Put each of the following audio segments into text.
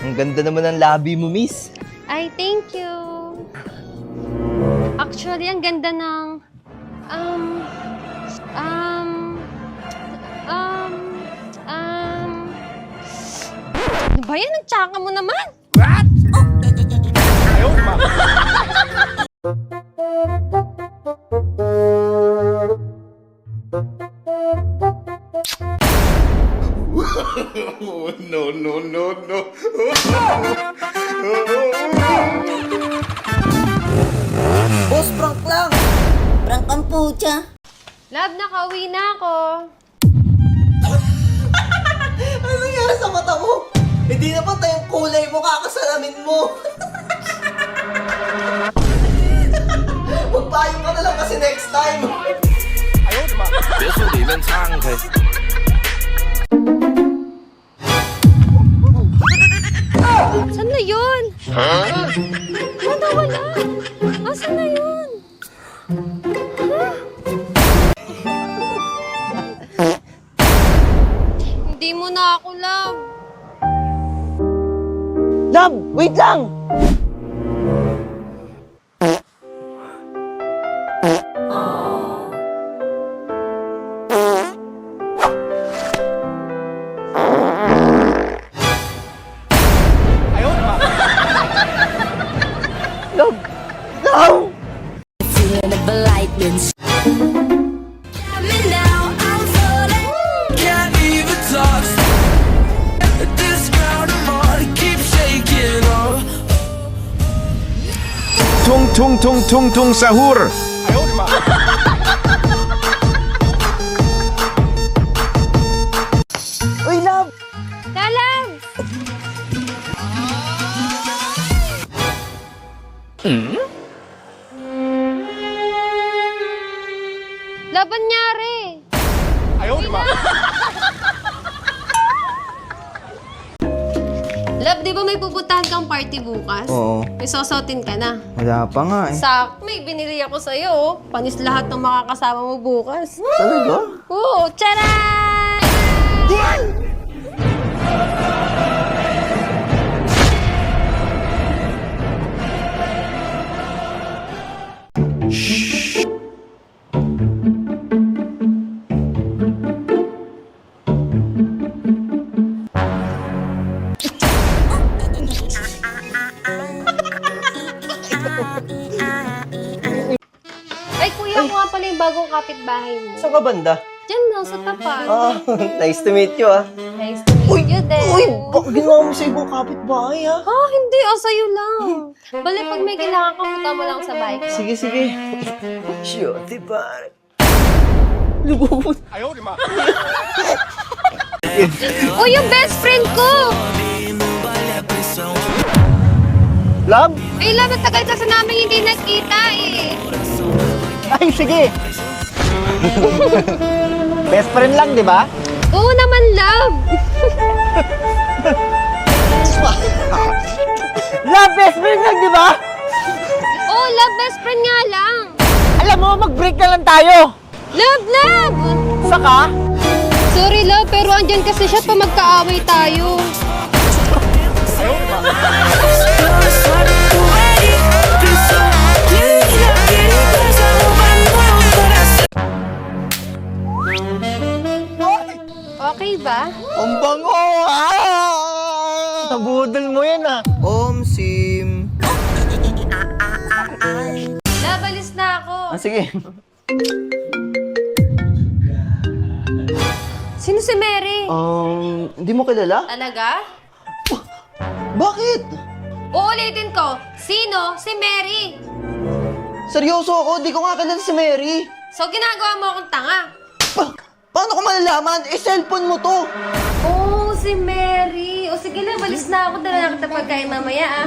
Ang ganda naman ng labi mo, miss. Ay, thank you. Actually, ang ganda ng... Ano ba yan? Ang tsaka mo naman. What? Ayaw, ma. No, no, no, no. Boss, prank lang! Prank ang pucha! Love, nakauwi na ako. Ano nangyari sa mata mo? Hindi na pa tayong kulay mo, kakasalamin mo! Magpayong ka na lang kasi next time! Ayaw, ma. 别墅里面敞开。 Saan na yun? Wala. Asan na yun? Hindi mo na ako, love. Love, wait lang! Ayaw, ma. Love! Love! Can't even talk. This ground I'm on keeps shaking. Tung tung tung tung tung sahur. Ayaw, ma. Uy, love! Love! Laban nyari. Ayaw, ma. Love, di ba may pupuntahan kang party bukas? Oo. May sosotin ka na. Wala pa nga eh. Sak, may binili ako sa'yo. Oh. Panis lahat ng makakasama mo bukas. Talaga? Oo, tcharan! Ay, kuya ko nga pala yung bagong kapitbahay mo. Saan ka banda? Diyan lang, sa tapat. Ah, nice to meet you ah. Nice to meet you din. Uy, ginawa mo sa ibang kapitbahay ah. Ah, hindi. O, sa'yo lang. Bale, pag may kailangan ka, punta mo lang sa bahay ko. Sige, sige. Sure, diba? Lugod. Ayaw, ma. Oh, yung best friend ko! Love? Ay, love, matagal kasi namin hindi nakita eh. Ay, sige. Best friend lang, di ba? Oo naman, love. Love, best friend lang, di ba? Oo, love, best friend nga lang. Alam mo, mag-break na lang tayo. Love, love! Saka? Sorry, love, pero andyan kasi siya pa magkaaway tayo. Ayaw, ma. Okay ba? Ang bango! Ah! Nabudol mo yan ah. Sim. Love, alis na ako. Ah, sige. Sino si Mary? Hindi mo kilala? Talaga? Bakit? Uulitin ko. Sino? Si Mary. Seryoso ako, di ko nga kilala si Mary. So, ginagawa mo akong tanga. Paano ko malalaman? Eh, cellphone mo to. Oh, si Mary. O sige na, balis na ako. Dala na kita pagkain mamaya, ah.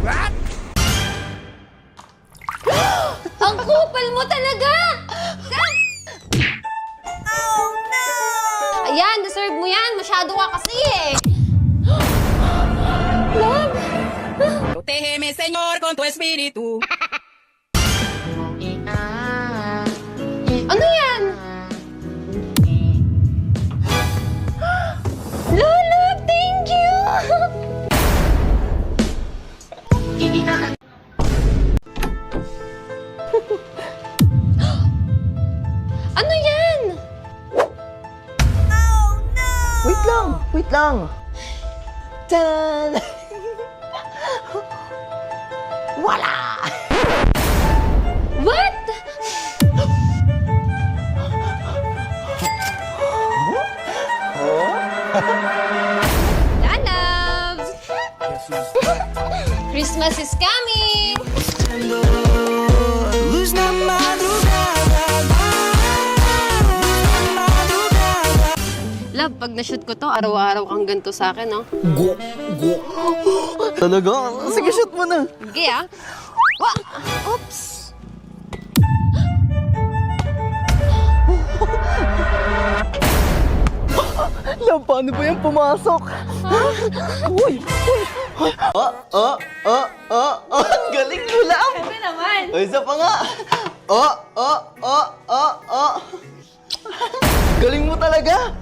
What? Ang kupal mo talaga! Oh no! Ayan, deserve mo yan. Masyado ka kasi eh. Love! Protégeme, Señor, con tu espíritu. Ano yan? Love, Wait lang. Tan! Wala! What? Lalabs! Christmas is coming! Luz na madrugada. Love, pag na-shoot ko to, araw-araw kang ganito sa akin, no? Talaga? Sige, shoot mo na. Okay, ah. Oops! Love, paano ba yan pumasok? Uy! Uy! Galing mo lang! Ano naman? O, isa pa nga! Galing mo talaga!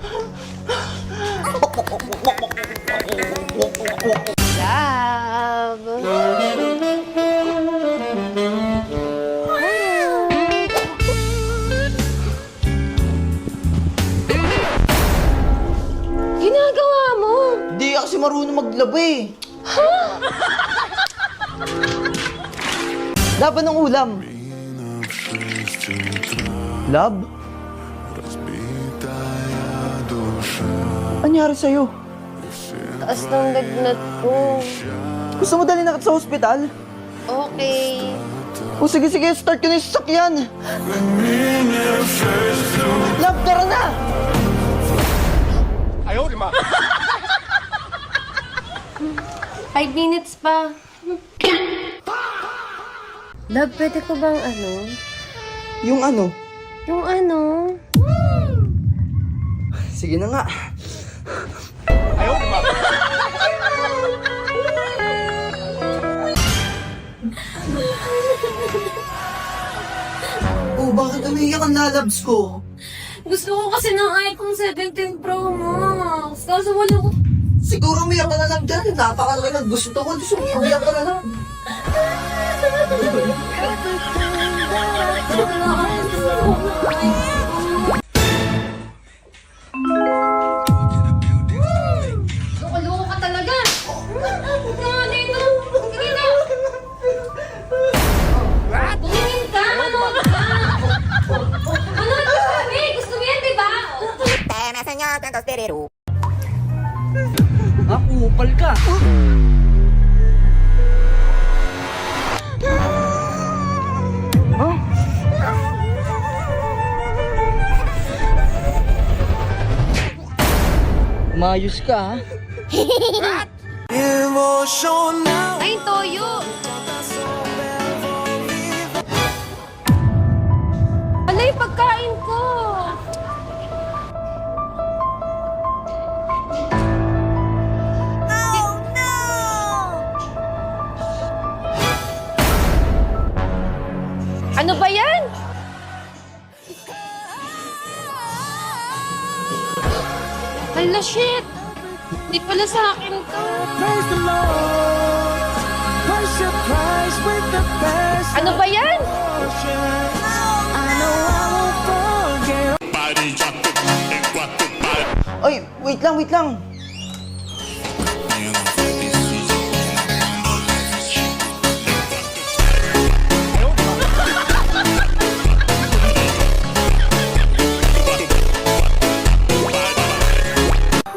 Love! Ginagawa mo? Hindi kasi marunong maglaba eh. Laban ng ulam. Lab? Anyari sa'yo? Taas ng lagnat ko. Gusto mo dali na kita sa ospital? Okay. O sige, start ko na yung sasakyan. Lab, tara na! 哎呦我的妈！ 5 minutes pa. Love, pwede ko bang ano? Yung ano? Yung ano? Sige na nga. 哎呦我的妈！ Oh, bakit umiiyak ang lalabs ko? Gusto ko kasi ng iPhone 17 Pro Max. Kaso wala ko. Siguro umiyak ka na lang dyan. Napakalaki ng gusto ko. Gusto ko umiyak ka na lang. Loko-loko ka talaga. Huwag ka dito. Sige na. Tumingin ka. Manood ka. Manood ka sabi. Gusto mo yan, diba? Kupal ka. Mayos ka, ha? Ay, toyo. Alay, pagkain ko. Ano ba yan? Hala, shit! Di pala sa akin to. Praise the Lord. Worship Christ with the best Ano ba yan? worship. I know I won't forget. Ay, wait lang.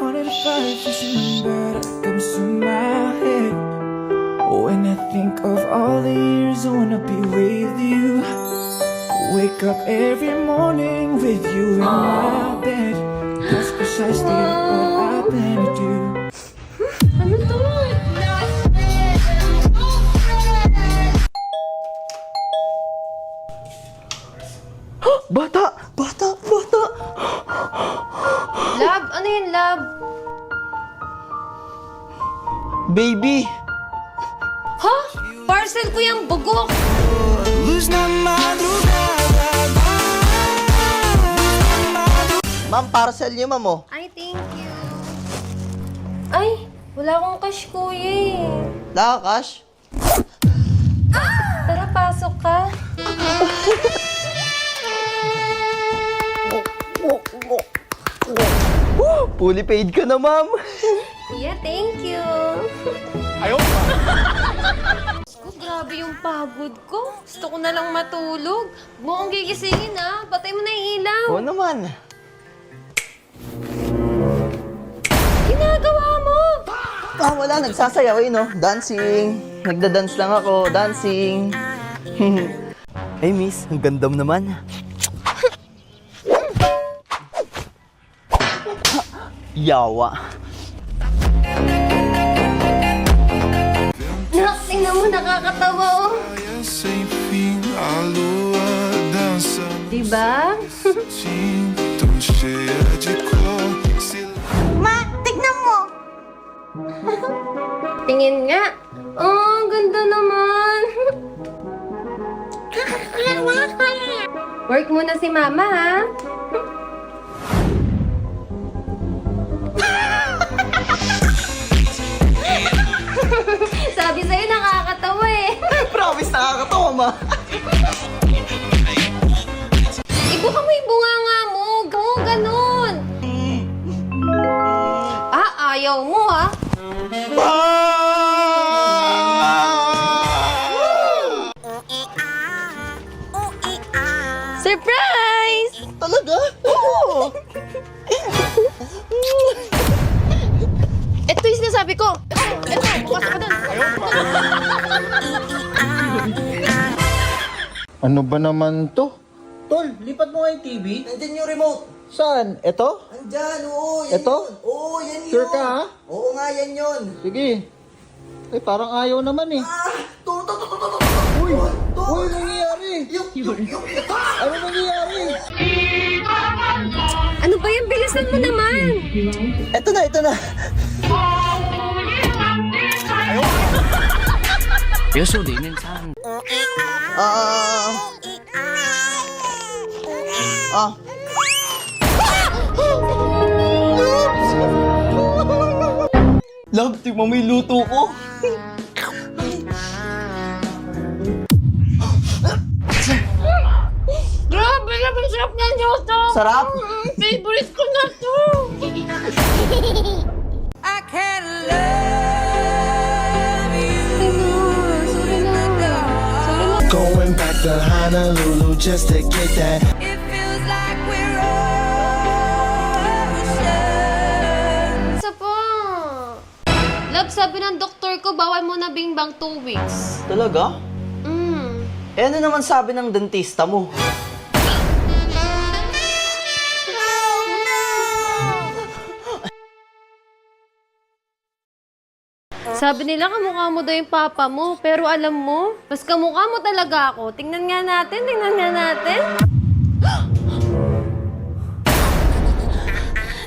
Wanted to find this number that comes to my head. When I think of all the years I wanna be with you. Wake up every morning with you in my bed. That's precisely what I plan to do. Ano to? Bata! Love? Ano yun, love? Baby! Ha? Parcel ko yung bugok. Luz na madrugada. Ma'am, parcel niyo, ma'am, oh. Ay, thank you. Ay, wala akong cash, kuya eh. Wala ka, cash? Tara, pasok ka. Fully paid ka na, ma'am. Kuya, thank you. Ayaw ba? Ko, grabe yung pagod ko. Gusto ko na lang matulog. Huwag mo akong gigisingin, ha? Patay mo na yung ilaw. Oo naman. Ginagawa mo! Ah, wala. Nagsasayaw eh, no? Dancing. Nagda-dance lang ako. Dancing. Hey, miss. Ang ganda mo naman. Yawa. Nak, tingnan mo, nakakatawa, oh. Enfim, a lua dança Diba? tão cheia de cor. Ma, tignan mo! Tingin nga. Oh, ang ganda naman. Work muna si mama, ha? Sabi sa'yo, nakakatawa eh. Promise, nakakatawa, ma. Ibuka mo yung bunganga mo. Ganun. Ah, ayaw mo, ha? Surprise! Talaga? Oo. Ito yung sinasabi ko. Ito, bukas ka doon. Ano ba naman to? Tol, lipat mo nga yung TV. Nandiyan yung remote. Saan? Ito? Andyan, oo. Yan Ito? yun. Oo, yan yun. Sure ka, ha? Oo nga, yan yun. Sige. Ay, parang ayaw naman eh. To. Uy! Uy, nangyayari? Ano nangyayari? Ano ba yan? Bilisan mo naman. Ito na. Ah. Love, tignan mo yung luto ko. Grabe naman, sarap na nyoto. Sarap? Favorite ko na to. Going back to Honolulu just to get that. Isa pa. Love, sabi ng doktor ko, bawal mo na bingbang 2 weeks. Talaga? Eh, ano naman sabi ng dentista mo? Sabi nila kamukha mo daw yung papa mo, pero alam mo, mas kamukha mo talaga ako. Tingnan nga natin.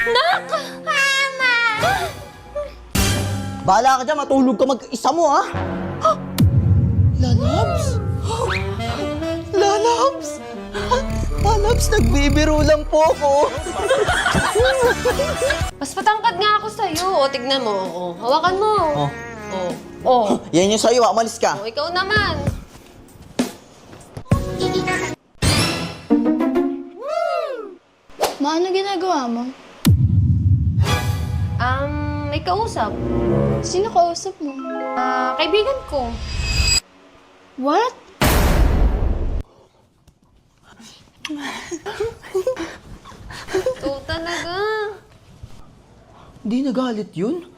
Nak! Mama! Bahala ka dyan, matulog ka mag-isa mo, ha? Lalabs? Lalabs, nagbibiro lang po ako. Mas patangkad nga ako sa'yo. O, tignan mo. O, hawakan mo. Oh. O. Yan yung sa'yo, umalis ka. O, ikaw naman. Ma, ano ginagawa mo? May kausap. Sino kausap mo? Kaibigan ko. What? Ito talaga. Di nagalit yun?